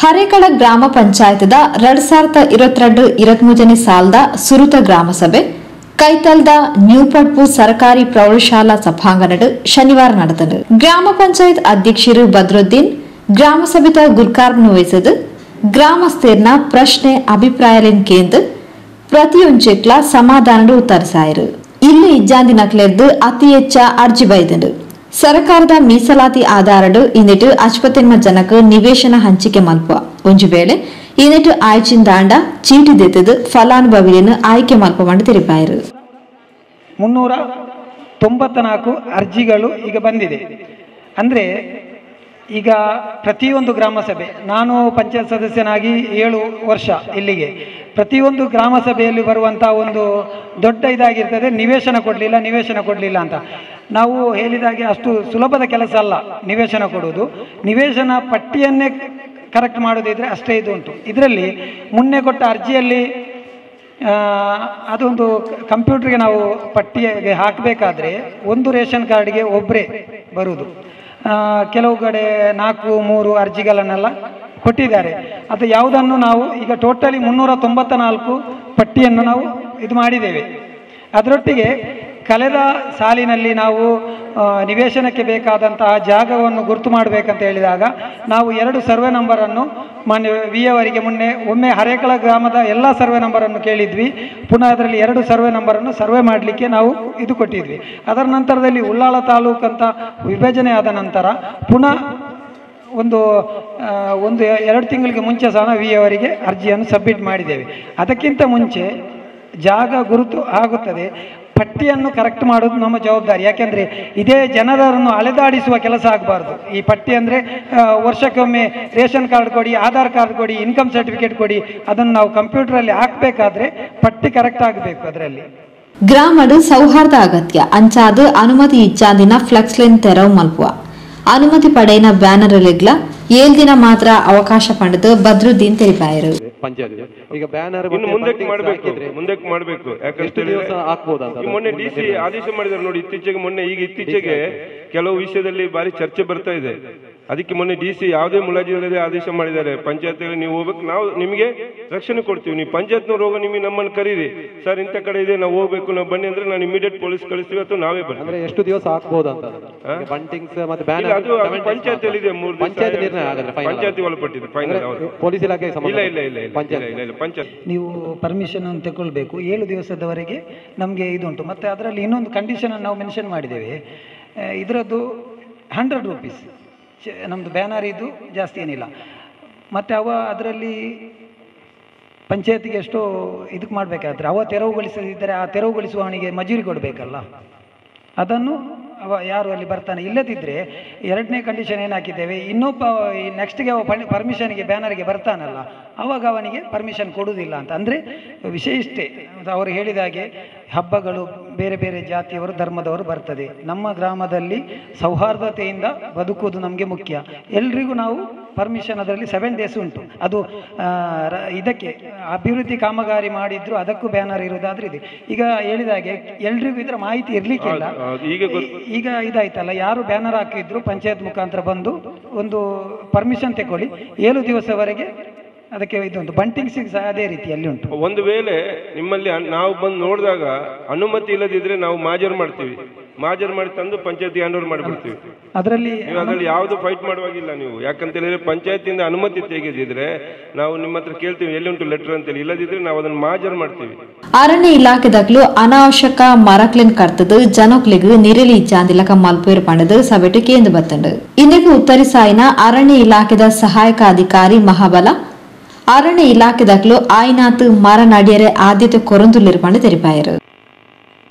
ಹರೇಕಳ ಗ್ರಾಮ ಪಂಚಾಯತದ 2022-23 ಸಾಲದ ಸುರುತ ಗ್ರಾಮ ಸಭೆ ಕೈತಲ್ದ ನ್ಯೂಪಡ್ಪು ಸರ್ಕಾರಿ ಪ್ರೌಢಶಾಲಾ ಸಭಾಂಗಣಡ್ ಶನಿವಾರ ನಡೆದನು. ಗ್ರಾಮ ಪಂಚಾಯತ್ ಅಧ್ಯಕ್ಷರು ಬದ್ರುದ್ದೀನ್ ಗ್ರಾಮ ಸಭೆದ ಗುರ್ಕಾರ್ನ ವಹಿಸದು ಗ್ರಾಮಸ್ಥರ್ನ ಪ್ರಶ್ನೆ ಅಭಿಪ್ರಾಯಲಿನ್ ಕೇಂದ್ರ ಪ್ರತಿಯೊಂಚೆಕ್ಲ ಸಮಾಧಾನ ಉತ್ತರಿಸಾಯರು. ಇಲ್ಲಿ ಇಜ್ಜಾಂದಿನಕ್ಲೆರ್ದು ಅತಿ ಹೆಚ್ಚ ಅರ್ಜಿ ಬೈದನು. ಸರ್ಕಾರದ ಮೀಸಲಾತಿ ಆಧಾರಡ್ ಇನ್ನಿಟ್ಟು ಅಚ್ಪತ್ತೆನ್ಮ ಜನಕ ನಿವೇಶನ ಹಂಚಿಕೆ ಮಲ್ಪುವ ಒಂಜು ವೇಳೆ ಇನ್ನಿಟ್ಟು ಆಯ್ಚಿನ ದಾಂಡ ಚೀಟಿ ದೆತ್ತದು ಫಲಾನುಭವಿಯನ್ನು ಆಯ್ಕೆ ಮಲ್ಪವಂಡು ತಿರುಪಾಯರು. 394 ಅರ್ಜಿಗಳು ಈಗ ಬಂದಿದೆ. ಅಂದರೆ ಈಗ ಪ್ರತಿಯೊಂದು ಗ್ರಾಮ ಸಭೆ, ನಾನು ಪಂಚಾಯತ್ ಸದಸ್ಯನಾಗಿ 7 ವರ್ಷ ಇಲ್ಲಿಗೆ, ಪ್ರತಿಯೊಂದು ಗ್ರಾಮ ಸಭೆಯಲ್ಲಿ ಬರುವಂಥ ಒಂದು ದೊಡ್ಡ ಇದಾಗಿರ್ತದೆ, ನಿವೇಶನ ಕೊಡಲಿಲ್ಲ ಅಂತ. ನಾವು ಹೇಳಿದಾಗೆ ಅಷ್ಟು ಸುಲಭದ ಕೆಲಸ ಅಲ್ಲ ನಿವೇಶನ ಕೊಡುವುದು. ನಿವೇಶನ ಪಟ್ಟಿಯನ್ನೇ ಕರೆಕ್ಟ್ ಮಾಡೋದಿದ್ರೆ ಅಷ್ಟೇ ಇದು ಉಂಟು. ಇದರಲ್ಲಿ ಮುನ್ನೆ ಕೊಟ್ಟ ಅರ್ಜಿಯಲ್ಲಿ ಅದೊಂದು ಕಂಪ್ಯೂಟರ್ಗೆ ನಾವು ಪಟ್ಟಿಗೆ ಹಾಕಬೇಕಾದ್ರೆ ಒಂದು ರೇಷನ್ ಕಾರ್ಡ್ಗೆ ಒಬ್ಬರೇ ಬರುವುದು. ಕೆಲವು ಕಡೆ 4-3 ಅರ್ಜಿಗಳನ್ನೆಲ್ಲ ಕೊಟ್ಟಿದ್ದಾರೆ. ಅದು ಯಾವುದನ್ನು ನಾವು ಈಗ ಟೋಟಲಿ 394 ಪಟ್ಟಿಯನ್ನು ನಾವು ಇದು ಮಾಡಿದ್ದೇವೆ. ಅದರೊಟ್ಟಿಗೆ ಕಳೆದ ಸಾಲಿನಲ್ಲಿ ನಾವು ನಿವೇಶನಕ್ಕೆ ಬೇಕಾದಂತಹ ಜಾಗವನ್ನು ಗುರುತು ಮಾಡಬೇಕಂತ ಹೇಳಿದಾಗ ನಾವು 2 ಸರ್ವೆ ನಂಬರನ್ನು ಮಾನ್ಯ ವಿ ಅವರಿಗೆ ಒಮ್ಮೆ ಹರೇಕಳ ಗ್ರಾಮದ ಎಲ್ಲ ಸರ್ವೆ ನಂಬರನ್ನು ಕೇಳಿದ್ವಿ. ಪುನಃ ಅದರಲ್ಲಿ 2 ಸರ್ವೆ ನಂಬರನ್ನು ಸರ್ವೆ ಮಾಡಲಿಕ್ಕೆ ನಾವು ಇದು ಕೊಟ್ಟಿದ್ವಿ. ಅದರ ನಂತರದಲ್ಲಿ ಉಳ್ಳಾಳ ತಾಲೂಕು ಅಂತ ವಿಭಜನೆ ಆದ ನಂತರ ಪುನಃ ಒಂದು 2 ತಿಂಗಳಿಗೆ ಮುಂಚೆ ಸಹ ವಿ ಅವರಿಗೆ ಅರ್ಜಿಯನ್ನು ಸಬ್ಮಿಟ್ ಮಾಡಿದ್ದೇವೆ. ಅದಕ್ಕಿಂತ ಮುಂಚೆ ಜಾಗ ಗುರುತು ಆಗುತ್ತದೆ, ಪಟ್ಟಿಯನ್ನು ಕರೆಕ್ಟ್ ಮಾಡೋದು ನಮ್ಮ ಜವಾಬ್ದಾರಿ. ಯಾಕೆಂದರೆ ಇದೇ ಜನರನ್ನು ಅಲೆದಾಡಿಸುವ ಕೆಲಸ ಆಗಬಾರ್ದು. ಈ ಪಟ್ಟಿ ಅಂದರೆ ವರ್ಷಕ್ಕೊಮ್ಮೆ ರೇಷನ್ ಕಾರ್ಡ್ ಕೊಡಿ, ಆಧಾರ್ ಕಾರ್ಡ್ ಕೊಡಿ, ಇನ್ಕಮ್ ಸರ್ಟಿಫಿಕೇಟ್ ಕೊಡಿ, ಅದನ್ನು ನಾವು ಕಂಪ್ಯೂಟರಲ್ಲಿ ಹಾಕಬೇಕಾದ್ರೆ ಪಟ್ಟಿ ಕರೆಕ್ಟ್ ಆಗಬೇಕು. ಅದರಲ್ಲಿ ಗ್ರಾಮಡು ಸೌಹಾರ್ದ ಅಗತ್ಯ ಅಂಚಾದು ಅನುಮತಿ ಇಚ್ಚಾದಿನ ಫ್ಲೆಕ್ಸ್ ಲೈನ್ ತೆರವು ಮಲ್ಪುವ ಅನುಮತಿ ಪಡೆಯಿನ ಬ್ಯಾನರ್ ಲೆಗ್ಲ 7 ದಿನ ಮಾತ್ರ ಅವಕಾಶ ಪಡೆದು ಬದ್ರುದ್ದೀನ್ ತಿಳಿಪಾಯರು. ಈಗ ಬ್ಯಾನರ್ ಮುಂದಕ್ಕೆ ಮಾಡಬೇಕು ಯಾಕಂದ್ರೆ ಮೊನ್ನೆ ಡಿಸಿ ಆದೇಶ ಮಾಡಿದ್ದಾರೆ ನೋಡಿ. ಇತ್ತೀಚೆಗೆ ಕೆಲವು ವಿಷಯದಲ್ಲಿ ಭಾರಿ ಚರ್ಚೆ ಬರ್ತಾ ಇದೆ. ಅದಕ್ಕೆ ಮೊನ್ನೆ ಡಿಸಿ ಯಾವುದೇ ಮುಲಾಜಿಲ್ಲದೆ ಆದೇಶ ಮಾಡಿದ್ದಾರೆ, ಪಂಚಾಯತ್ ನೀವು ಹೋಗ್ಬೇಕು, ನಾವು ನಿಮಗೆ ರಕ್ಷಣೆ ಕೊಡ್ತೀವಿ, ನೀವು ಪಂಚಾಯತ್ನವ್ರು ಹೋಗೋ ನಿಮಗೆ ನಮ್ಮನ್ನು ಕರೀರಿ, ಸರ್ ಇಂಥ ಕಡೆ ಇದೆ ನಾವು ಹೋಗ್ಬೇಕು, ನಾವು ಬನ್ನಿ ಅಂದ್ರೆ ನಾನು ಇಮಿಡಿಯೇಟ್ ಪೊಲೀಸ್ ಕಳಿಸ್ತೀವಿ ಅಥವಾ ನಾವೇ ಬರ್ತೀವಿ. ಅಂದ್ರೆ ಎಷ್ಟು ದಿವಸ ಹಾಕಬಹುದು ಅಂತ ಅದು ಪಂಚಾಯತ್ ಇದೆ, 3 ಪಂಚಾಯತಿ ಒಳಪಟ್ಟಿದೆ ಫೈನಲ್. ಪೊಲೀಸ್ ಇಲಾಖೆ ಇಲ್ಲ ಪಂಚಾಯತ್ ನೀವು ಪರ್ಮಿಷನ್ ಅನ್ನು ತಗೊಳ್ಬೇಕು. 7 ದಿವಸದವರೆಗೆ ನಮಗೆ ಇದುಂಟು. ಮತ್ತು ಅದರಲ್ಲಿ ಇನ್ನೊಂದು ಕಂಡೀಷನ್ ನಾವು ಮೆನ್ಷನ್ ಮಾಡಿದ್ದೇವೆ. ಇದರದ್ದು 100 ರೂಪೀಸ್ ನಮ್ಮದು ಬ್ಯಾನರ್, ಇದು ಜಾಸ್ತಿ ಏನಿಲ್ಲ. ಮತ್ತು ಅದರಲ್ಲಿ ಪಂಚಾಯತಿಗೆ ಎಷ್ಟೋ ಇದಕ್ಕೆ ಮಾಡಬೇಕಾದ್ರೆ ತೆರವುಗೊಳಿಸದಿದ್ದರೆ ಆ ತೆರವುಗೊಳಿಸುವವನಿಗೆ ಮಜೂರಿ ಕೊಡಬೇಕಲ್ಲ, ಅದನ್ನು ಯಾರು ಅಲ್ಲಿ ಬರ್ತಾನೆ. ಇಲ್ಲದಿದ್ದರೆ 2ನೇ ಕಂಡೀಷನ್ ಏನು ಹಾಕಿದ್ದೇವೆ, ಇನ್ನೊಬ್ಬ ನೆಕ್ಸ್ಟ್ಗೆ ಪರ್ಮಿಷನ್ಗೆ ಬ್ಯಾನರ್ಗೆ ಬರ್ತಾನಲ್ಲ, ಆವಾಗ ಅವನಿಗೆ ಪರ್ಮಿಷನ್ ಕೊಡುವುದಿಲ್ಲ ಅಂತ. ಅಂದರೆ ವಿಷಯ ಇಷ್ಟೇ, ಅವರು ಹೇಳಿದಾಗೆ ಹಬ್ಬಗಳು ಬೇರೆ ಬೇರೆ ಜಾತಿಯವರು ಧರ್ಮದವರು ಬರ್ತದೆ. ನಮ್ಮ ಗ್ರಾಮದಲ್ಲಿ ಸೌಹಾರ್ದತೆಯಿಂದ ಬದುಕುವುದು ನಮಗೆ ಮುಖ್ಯ. ಎಲ್ರಿಗೂ ನಾವು ಪರ್ಮಿಷನ್ ಅದರಲ್ಲಿ 7 ಡೇಸ್ ಉಂಟು. ಅದು ಇದಕ್ಕೆ ಅಭಿವೃದ್ಧಿ ಕಾಮಗಾರಿ ಮಾಡಿದ್ರು ಅದಕ್ಕೂ ಬ್ಯಾನರ್ ಇರುವುದಾದ್ರೆ ಇದೆ. ಈಗ ಹೇಳಿದಾಗೆ ಎಲ್ರಿಗೂ ಇದರ ಮಾಹಿತಿ ಇರಲಿಕ್ಕಿಲ್ಲ. ಈಗ ಇದಾಯ್ತಲ್ಲ, ಯಾರು ಬ್ಯಾನರ್ ಹಾಕಿದ್ರು ಪಂಚಾಯತ್ ಮುಖಾಂತರ ಬಂದು ಒಂದು ಪರ್ಮಿಷನ್ ತಗೊಳ್ಳಿ, 7 ದಿವಸವರೆಗೆ ಅದಕ್ಕೆ ಇದೊಂದು ಬಂಟಿಂಗ್ ಸಹ ಅದೇ ರೀತಿಯಲ್ಲಿ ಉಂಟು. ಒಂದು ವೇಳೆ ನಿಮ್ಮಲ್ಲಿ ನಾವು ಬಂದು ನೋಡಿದಾಗ ಅನುಮತಿ ಇಲ್ಲದಿದ್ರೆ ನಾವು ಮಾಜರ್ ಮಾಡಿ ತಂದು ಪಂಚಾಯತಿ ಹ್ಯಾಂಡ್ ಓವರ್ ಮಾಡಿಬಿಡ್ತೀವಿ. ಅದರಲ್ಲಿ ಯಾವುದು ಫೈಟ್ ಮಾಡುವಾಗಿಲ್ಲ ನೀವು. ಯಾಕಂತ ಹೇಳಿದ್ರೆ ಪಂಚಾಯತಿಯಿಂದ ಅನುಮತಿ ತೆಗೆದಿದ್ರೆ ನಾವು ನಿಮ್ಮ ಹತ್ರ ಕೇಳ್ತೀವಿ ಎಲ್ಲಿ ಉಂಟು ಲೆಟರ್ ಅಂತೇಳಿ, ಇಲ್ಲದಿದ್ರೆ ನಾವು ಅದನ್ನು ಮಾಜರ್ ಮಾಡ್ತೀವಿ. ಅರಣ್ಯ ಇಲಾಖೆದಾಗ್ಲೂ ಅನಾವಶ್ಯಕ ಮರಕ್ಲಿನ್ ಕರ್ತದು ಜನಕ್ಲಿಗೂ ನಿರಲಿ ಇಚ್ಚಾಂದಿಲಕ ಮಲ್ಪೇರು ಪಂಡದು ಸಭೆಟು ಕೇಂದ್ರ ಬತ್ತಂಡು. ಇದಕ್ಕೆ ಉತ್ತರಿಸಾಯಿನ ಅರಣ್ಯ ಇಲಾಖೆದ ಸಹಾಯಕ ಅಧಿಕಾರಿ ಮಹಾಬಲ ಅರಣ್ಯ ಇಲಾಖೆದಾಗ್ಲೂ ಆಯ್ನಾತು ಮರ ನಡಿಯರೆ ಆದ್ಯತೆ ಕೊರಂದುಲ್ಲಿರ್ಪಂಡು ತೆರಿಪಾಯರು.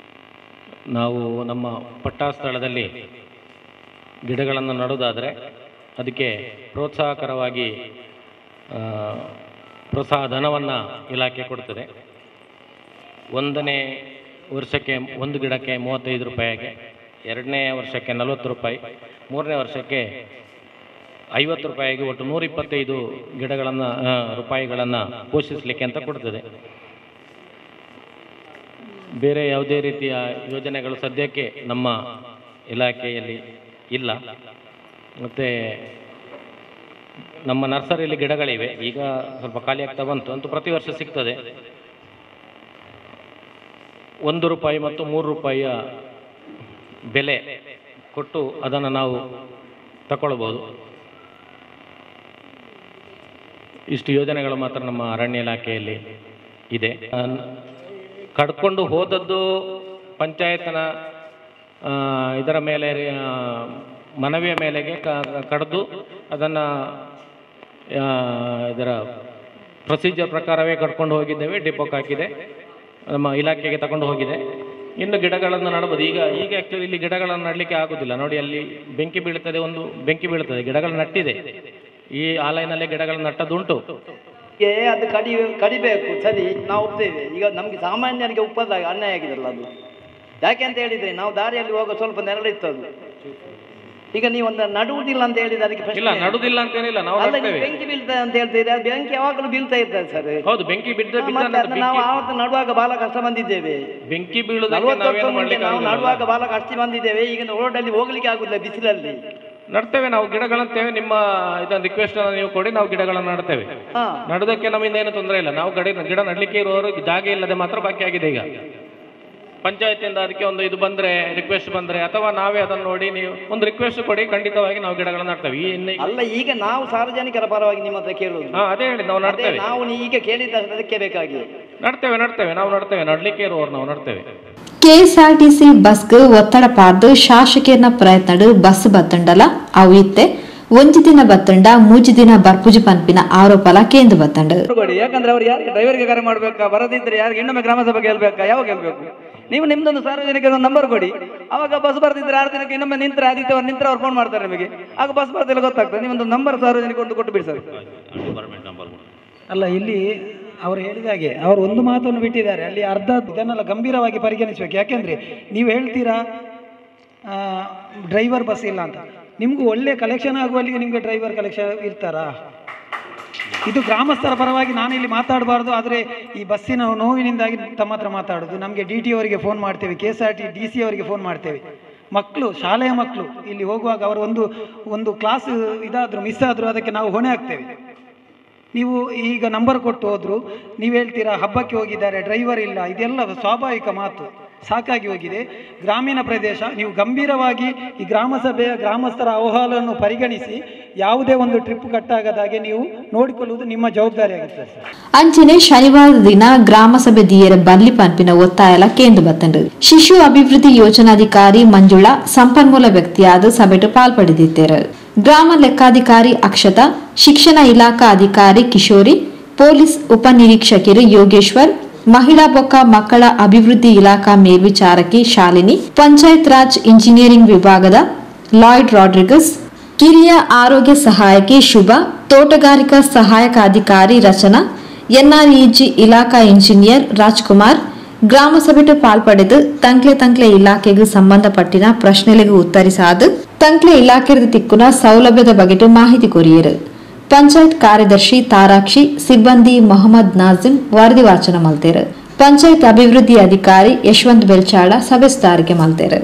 ನಾವು ನಮ್ಮ ಪಟ್ಟಾ ಸ್ಥಳದಲ್ಲಿ ಗಿಡಗಳನ್ನು ನಡುವುದಾದರೆ ಅದಕ್ಕೆ ಪ್ರೋತ್ಸಾಹಕರವಾಗಿ ಪ್ರೋತ್ಸಾಹ ಧನವನ್ನು ಇಲಾಖೆ ಕೊಡ್ತದೆ. 1ನೇ ವರ್ಷಕ್ಕೆ 1 ಗಿಡಕ್ಕೆ 35 ರೂಪಾಯಿಗೆ, 2ನೇ ವರ್ಷಕ್ಕೆ 40 ರೂಪಾಯಿ, 3ನೇ ವರ್ಷಕ್ಕೆ 50 ರೂಪಾಯಿಗೆ, ಒಟ್ಟು 125 ರೂಪಾಯಿಗಳನ್ನು ಪೋಷಿಸಲಿಕ್ಕೆ ಅಂತ ಕೊಡ್ತದೆ. ಬೇರೆ ಯಾವುದೇ ರೀತಿಯ ಯೋಜನೆಗಳು ಸದ್ಯಕ್ಕೆ ನಮ್ಮ ಇಲಾಖೆಯಲ್ಲಿ ಇಲ್ಲ. ಮತ್ತು ನಮ್ಮ ನರ್ಸರಿಯಲ್ಲಿ ಗಿಡಗಳಿವೆ, ಈಗ ಸ್ವಲ್ಪ ಖಾಲಿ ಆಗ್ತಾ ಬಂತು, ಅಂತೂ ಪ್ರತಿ ವರ್ಷ ಸಿಗ್ತದೆ. 1 ರೂಪಾಯಿ ಮತ್ತು 3 ರೂಪಾಯಿಯ ಬೆಲೆ ಕೊಟ್ಟು ಅದನ್ನು ನಾವು ತಗೊಳ್ಬೋದು. ಇಷ್ಟು ಯೋಜನೆಗಳು ಮಾತ್ರ ನಮ್ಮ ಅರಣ್ಯ ಇಲಾಖೆಯಲ್ಲಿ ಇದೆ. ಕಡ್ಕೊಂಡು ಹೋದದ್ದು ಪಂಚಾಯತ್ನ ಇದರ ಮೇಲೆ ಮನವಿಯ ಮೇಲೆಗೆ ಕಡ್ದು ಅದನ್ನು ಇದರ ಪ್ರೊಸೀಜರ್ ಪ್ರಕಾರವೇ ಕಡ್ಕೊಂಡು ಹೋಗಿದ್ದೇವೆ. ಡಿಪೋಕ್ಕೆ ಹಾಕಿದೆ, ನಮ್ಮ ಇಲಾಖೆಗೆ ತಗೊಂಡು ಹೋಗಿದೆ. ಇನ್ನು ಗಿಡಗಳನ್ನು ನಡಬಹುದು. ಈಗ ಆ್ಯಕ್ಚುಲಿ ಇಲ್ಲಿ ಗಿಡಗಳನ್ನು ನಡಲಿಕ್ಕೆ ಆಗೋದಿಲ್ಲ ನೋಡಿ, ಅಲ್ಲಿ ಬೆಂಕಿ ಬೀಳ್ತದೆ, ಒಂದು ಬೆಂಕಿ ಬೀಳ್ತದೆ. ಗಿಡಗಳು ನಟ್ಟಿದೆ, ಈ ಆಲಯನಲ್ಲೇ ಗಿಡಗಳನ್ನು ನಟ್ಟದುಂಟು. ಅದು ಕಡಿಬೇಕು, ಸರಿ, ನಾವು ಒಪ್ತೇವೆ. ಈಗ ನಮಗೆ ಸಾಮಾನ್ಯರಿಗೆ ಉಪ್ಪದಾಗ ಅನ್ಯಾಯ ಆಗಿದಲ್ಲ ಅದು. ಯಾಕೆ ಅಂತ ಹೇಳಿದ್ರೆ ನಾವು ದಾರಿಯಲ್ಲಿ ಹೋಗೋ ಸ್ವಲ್ಪ ನೆರಳಿತ್ತು ಅದು. ಈಗ ನೀವು ಒಂದು ನಡುವುದಿಲ್ಲ ಅಂತ ಹೇಳಿದ್ರೆ ಅದಕ್ಕೆ ಇಲ್ಲ, ನಡುವುದಿಲ್ಲ ಅಂತೇನಿಲ್ಲ. ನಾವು ಬೆಂಕಿ ಬೀಳ್ತದೆ ಅಂತ ಹೇಳ್ತೀರಿ, ಅದು ಬೆಂಕಿ ಯಾವಾಗಲೂ ಬೀಳ್ತಾ ಇರ್ತದೆ ಸರ್. ಹೌದು, ಬೆಂಕಿ ನಾವು ಆವತ್ತು ನಡುವಾಗ ಬಹಳ ಕಷ್ಟ ಬಂದಿದ್ದೇವೆ. ಬೆಂಕಿ ಬೀಳುದು ನಾವು ನಡುವಾಗ ಬಹಳ ಕಷ್ಟ ಬಂದಿದ್ದೇವೆ. ಈಗ ರೋಡಲ್ಲಿ ಹೋಗ್ಲಿಕ್ಕೆ ಆಗುದಿಲ್ಲ ಬಿಸಿಲಲ್ಲಿ. ನಡ್ತೇವೆ ನಾವು ಗಿಡಗಳಂತೇವೆ. ನಿಮ್ಮ ಇದೊಂದು ರಿಕ್ವೆಸ್ಟ್ ನೀವು ಕೊಡಿ, ನಾವು ಗಿಡಗಳನ್ನು ನಡ್ತೇವೆ. ನಡೋದಕ್ಕೆ ನಮ್ಮಿಂದ ಏನು ತೊಂದರೆ ಇಲ್ಲ. ನಾವು ಗಿಡ ನಡ್ಲಿಕ್ಕೆ ಇರುವವರು ಜಾಗ ಇಲ್ಲದೆ ಮಾತ್ರ ಬಾಕಿ ಆಗಿದೆ. ಈಗ ಪಂಚಾಯತಿಯಿಂದ ಅದಕ್ಕೆ ಒಂದು ಇದು ಬಂದ್ರೆ, ರಿಕ್ವೆಸ್ಟ್ ಬಂದ್ರೆ, ಅಥವಾ ನಾವೇ ಅದನ್ನು ನೋಡಿ ನೀವು ಒಂದು ರಿಕ್ವೆಸ್ಟ್ ಕೊಡಿ, ಖಂಡಿತವಾಗಿ ನಾವು ಗಿಡಗಳನ್ನು ನಡ್ತೇವೆ. ಅಲ್ಲ, ಈಗ ನಾವು ಸಾರ್ವಜನಿಕರ ಪರವಾಗಿ ನಿಮ್ಮ ಹತ್ರ ಕೇಳುದು. ಅದೇ ಹೇಳಿ, ನಾವು ನಡ್ತೇವೆ. ನಾವು ಈಗ ಕೇಳಿದ ಅದಕ್ಕೆ ಬೇಕಾಗಿ ನಡ್ತೇವೆ, ನಾವು ನಡ್ತೇವೆ. ನಡ್ಲಿಕ್ಕೆ ಇರುವವರು ನಾವು ನಡ್ತೇವೆ. ಕೆಎಸ್ಆರ್ಟಿಸಿ ಬಸ್ಗೆ ಒತ್ತಡ ಪಾರ್ದು ಶಾಸಕೇರ್ನ ಪ್ರಯತ್ನಡು ಬಸ್ ಬತ್ತಂಡಲ ಅವು ಇತ್ತೆ ಒಂಜಿ ದಿನ ಬತ್ತಂಡ 3 ದಿನ ಬರ್ಪುಜಿ ಪನ್ಪಿನ ಆರೋಪಲ ಕೇಂದ್ರ ಬತ್ತಂಡ. ಯಾಕಂದ್ರೆ ಅವ್ರು ಯಾರಿಗೆ ಡ್ರೈವರ್ಗೆ ಕರೆ ಮಾಡ್ಬೇಕಾ, ಬರದಿದ್ರೆ ಯಾರಿಗೆ ಇನ್ನೊಮ್ಮೆ ಗ್ರಾಮ ಸಭೆಗೆ ಗೆಲ್ಬೇಕಾ, ಯಾವಾಗ ಗೆಲ್ಬೇಕು? ನೀವು ನಿಮ್ದೊಂದು ಸಾರ್ವಜನಿಕ ನಂಬರ್ ಕೊಡಿ, ಅವಾಗ ಬಸ್ ಬರ್ದಿದ್ರೆ 6 ದಿನಕ್ಕೆ ಇನ್ನೊಮ್ಮೆ ನಿಂತ್ರೆ ಆದಿತ್ಯವಾರ ನಿಂತ್ರೆ ಅವ್ರು ಫೋನ್ ಮಾಡ್ತಾರೆ ನಿಮಗೆ. ಆಗ ಬಸ್ ಬರ್ತಿಲ್ಲ ಗೊತ್ತಾಗ್ತದೆ. ನೀವೊಂದು ನಂಬರ್ ಸಾರ್ವಜನಿಕ ಒಂದು ಕೊಟ್ಟು ಬಿಡಿ ಸರ್. ಅಲ್ಲ, ಇಲ್ಲಿ ಅವರು ಹೇಳಿದ ಹಾಗೆ ಅವರು ಒಂದು ಮಾತನ್ನು ಬಿಟ್ಟಿದ್ದಾರೆ. ಅಲ್ಲಿ ಅರ್ಧ ಇದನ್ನೆಲ್ಲ ಗಂಭೀರವಾಗಿ ಪರಿಗಣಿಸಬೇಕು. ಯಾಕೆಂದರೆ ನೀವು ಹೇಳ್ತೀರಾ ಡ್ರೈವರ್ ಬಸ್ ಇಲ್ಲ ಅಂತ, ನಿಮಗೂ ಒಳ್ಳೆ ಕಲೆಕ್ಷನ್ ಆಗುವಲ್ಲಿಗೆ ನಿಮಗೆ ಡ್ರೈವರ್ ಕಲೆಕ್ಷನ್ ಇರ್ತಾರಾ? ಇದು ಗ್ರಾಮಸ್ಥರ ಪರವಾಗಿ ನಾನಿಲ್ಲಿ ಮಾತಾಡಬಾರ್ದು, ಆದರೆ ಈ ಬಸ್ಸಿನ ನೋವಿನಿಂದಾಗಿ ತಮ್ಮ ಹತ್ರ ಮಾತಾಡೋದು. ನಮಗೆ ಡಿ ಟಿ ಅವರಿಗೆ ಫೋನ್ ಮಾಡ್ತೇವೆ, KSRT DC ಅವರಿಗೆ ಫೋನ್ ಮಾಡ್ತೇವೆ. ಮಕ್ಕಳು, ಶಾಲೆಯ ಮಕ್ಕಳು ಇಲ್ಲಿ ಹೋಗುವಾಗ ಅವರು ಒಂದು ಕ್ಲಾಸ್ ಇದಾದರೂ ಮಿಸ್ ಆದರೂ ಅದಕ್ಕೆ ನಾವು ಹೊಣೆ ಆಗ್ತೇವೆ. ನೀವು ಈಗ ನಂಬರ್ ಕೊಟ್ಟು ಹೋದ್ರು, ನೀವು ಹೇಳ್ತೀರಾ ಹಬ್ಬಕ್ಕೆ ಹೋಗಿದ್ದಾರೆ, ಡ್ರೈವರ್ ಇಲ್ಲ. ಇದೆಲ್ಲ ಸ್ವಾಭಾವಿಕ ಮಾತು, ಸಾಕಾಗಿ ಹೋಗಿದೆ. ಗ್ರಾಮೀಣ ಪ್ರದೇಶ, ನೀವು ಗಂಭೀರವಾಗಿ ಈ ಗ್ರಾಮಸಭೆಯ ಗ್ರಾಮಸ್ಥರ ಅಹವಾಲನ್ನು ಪರಿಗಣಿಸಿ ಯಾವುದೇ ಒಂದು ಟ್ರಿಪ್ ಕಟ್ಟಾಗದಾಗೆ ನೀವು ನೋಡಿಕೊಳ್ಳುವುದು ನಿಮ್ಮ ಜವಾಬ್ದಾರಿಯಾಗಿರ್ತದೆ ಸರ್. ಅಂಚನೆ ಶನಿವಾರದ ದಿನ ಗ್ರಾಮಸಭೆ ದಿಯರ ಬರ್ಲಿ ಪನ್ಪಿನ ಒತ್ತಾಯಲ ಕೇಂದ್ರ ಬತ್ತಂಡು ಶಿಶು ಅಭಿವೃದ್ಧಿ ಯೋಜನಾಧಿಕಾರಿ ಮಂಜುಳಾ ಸಂಪನ್ಮೂಲ ವ್ಯಕ್ತಿಯಾದ ಸಭೆಟು ಪಾಲ್ಪಡಿದಿದ್ದಾರೆ. ಗ್ರಾಮ ಲೆಕ್ಕಾಧಿಕಾರಿ ಅಕ್ಷತಾ, ಶಿಕ್ಷಣ ಇಲಾಖಾ ಅಧಿಕಾರಿ ಕಿಶೋರಿ, ಪೊಲೀಸ್ ಉಪನಿರೀಕ್ಷಕರು ಯೋಗೇಶ್ವರ್, ಮಹಿಳಾ ಬೊಕ್ಕ ಮಕ್ಕಳ ಅಭಿವೃದ್ಧಿ ಇಲಾಖಾ ಮೇಲ್ವಿಚಾರಕಿ ಶಾಲಿನಿ, ಪಂಚಾಯತ್ ರಾಜ್ ಇಂಜಿನಿಯರಿಂಗ್ ವಿಭಾಗದ ಲಾಯ್ಡ್ ರಾಡ್ರಿಗಸ್, ಕಿರಿಯ ಆರೋಗ್ಯ ಸಹಾಯಕಿ ಶುಭ, ತೋಟಗಾರಿಕಾ ಸಹಾಯಕ ಅಧಿಕಾರಿ ರಚನಾ, NREG ಇಲಾಖಾ ಇಂಜಿನಿಯರ್ ರಾಜ್ಕುಮಾರ್ ಗ್ರಾಮಸಭೆಟು ಪಾಲ್ಪಡೆದು ತಂಕ್ಲೆ ಇಲಾಖೆಗೆ ಸಂಬಂಧಪಟ್ಟಿನ ಪ್ರಶ್ನೆಗಳಿಗೆ ಉತ್ತರಿಸಾದು ತಂಕ್ಲೆ ಇಲಾಖೆದ ತಿಕ್ಕುನ ಸೌಲಭ್ಯದ ಬಗೆಟು ಮಾಹಿತಿ ಕೊರಿಯರು. ಪಂಚಾಯತ್ ಕಾರ್ಯದರ್ಶಿ ತಾರಾಕ್ಷಿ, ಸಿಬ್ಬಂದಿ ಮೊಹಮ್ಮದ್ ನಾಜಿಮ್ ವರದಿ ವಾಚನ ಮಲ್ತೇರು. ಪಂಚಾಯತ್ ಅಭಿವೃದ್ಧಿ ಅಧಿಕಾರಿ ಯಶವಂತ್ ಬೆಲ್ಚಾಳ ಸಭೆ ಸುಧಾರಿಕೆ ಮಲ್ತೇರು.